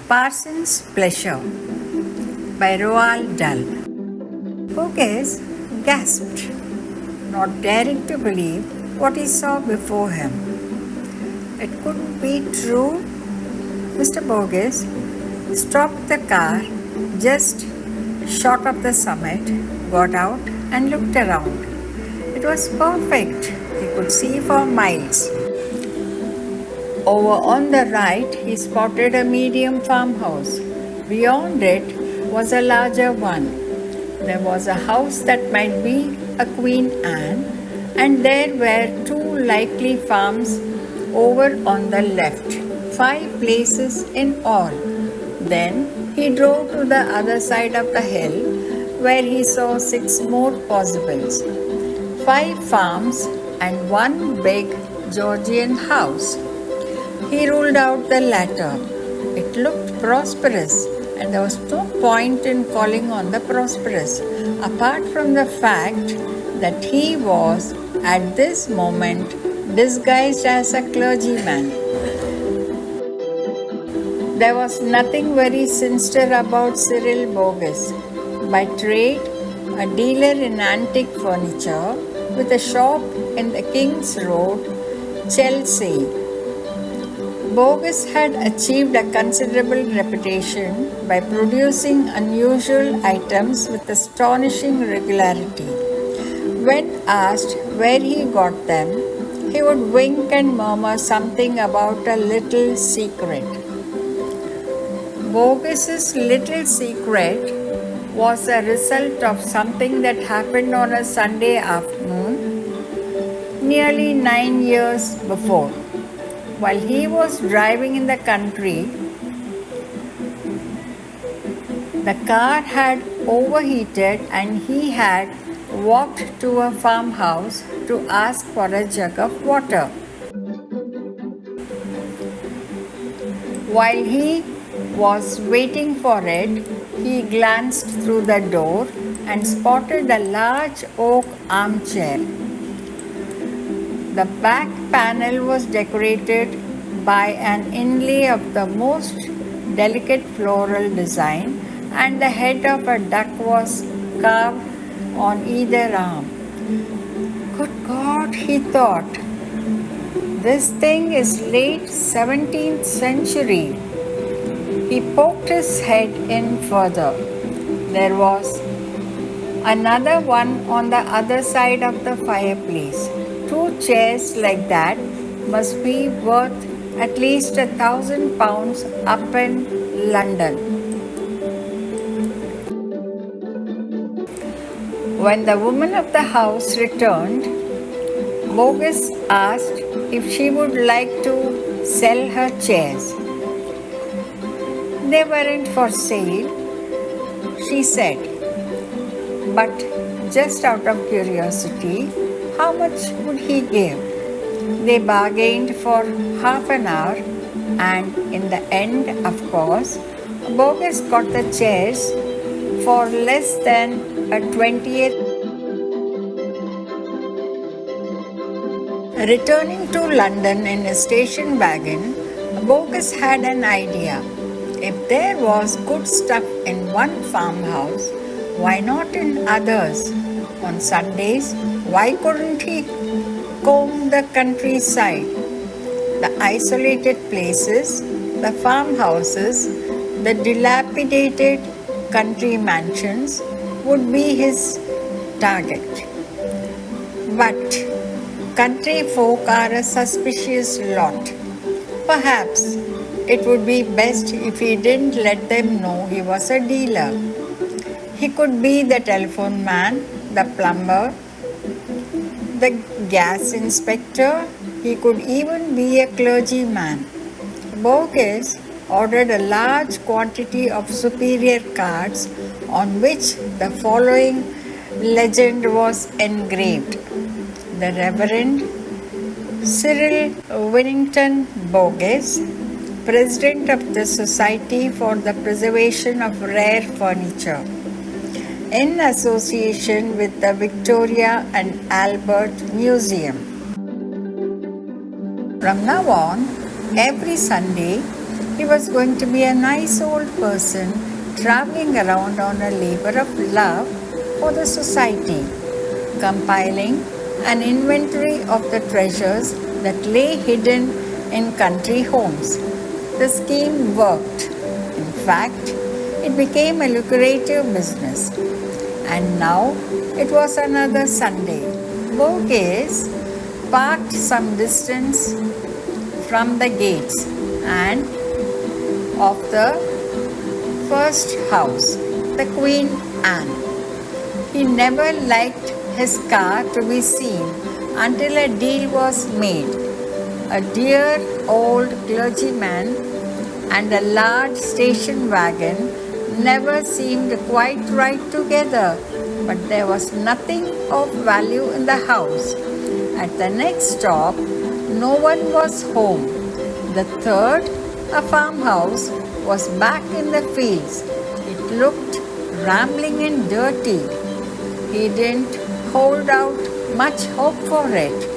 Parson's Pleasure by Roald Dahl. Borges gasped, not daring to believe what he saw before him. It couldn't be true. Mr. Borges stopped the car just short of the summit, got out and looked around. It was perfect. He could see for miles. Over on the right, he spotted a medium farmhouse. Beyond it was a larger one. There was a house that might be a Queen Anne, and there were two likely farms over on the left. 5 places in all. Then he drove to the other side of the hill, where he saw 6 more possibles. 5 farms and 1 big Georgian house. He ruled out the latter. It looked prosperous, and there was no point in calling on the prosperous, apart from the fact that he was, at this moment, disguised as a clergyman. There was nothing very sinister about Cyril Borges. By trade, a dealer in antique furniture with a shop in the King's Road, Chelsea. Borges had achieved a considerable reputation by producing unusual items with astonishing regularity. When asked where he got them, he would wink and murmur something about a little secret. Borges's little secret was a result of something that happened on a Sunday afternoon nearly 9 years before. While he was driving in the country, the car had overheated and he had walked to a farmhouse to ask for a jug of water. While he was waiting for it, he glanced through the door and spotted a large oak armchair. The back panel was decorated by an inlay of the most delicate floral design, and the head of a duck was carved on either arm. Good God, he thought, this thing is late 17th century. He poked his head in further. There was another one on the other side of the fireplace. 2 chairs like that must be worth at least £1,000 up in London. When the woman of the house returned, Borges asked if she would like to sell her chairs. They weren't for sale, she said, but just out of curiosity, how much would he give? They bargained for half an hour, and in the end, of course, Borges got the chairs for less than a 20th. Returning to London in a station wagon, Borges had an idea. If there was good stuff in one farmhouse, why not in others? On Sundays, why couldn't he comb the countryside? The isolated places, the farmhouses, the dilapidated country mansions would be his target. But country folk are a suspicious lot. Perhaps it would be best if he didn't let them know he was a dealer. He could be the telephone man, the plumber, the gas inspector. He could even be a clergyman. Borges ordered a large quantity of superior cards on which the following legend was engraved. The Reverend Cyril Winnington Borges, President of the Society for the Preservation of Rare Furniture, in association with the Victoria and Albert Museum. From now on, every Sunday, He was going to be a nice old person traveling around on a labor of love for the society, compiling an inventory of the treasures that lay hidden in country homes. The scheme worked. In fact, it became a lucrative business. And now it was another Sunday. Borges parked some distance from the gates and of the first house, the Queen Anne. He never liked his car to be seen until a deal was made. A dear old clergyman and a large station wagon never seemed quite right together, but there was nothing of value in the house. At the next stop, no one was home. The third, a farmhouse, was back in the fields. It looked rambling and dirty. He didn't hold out much hope for it.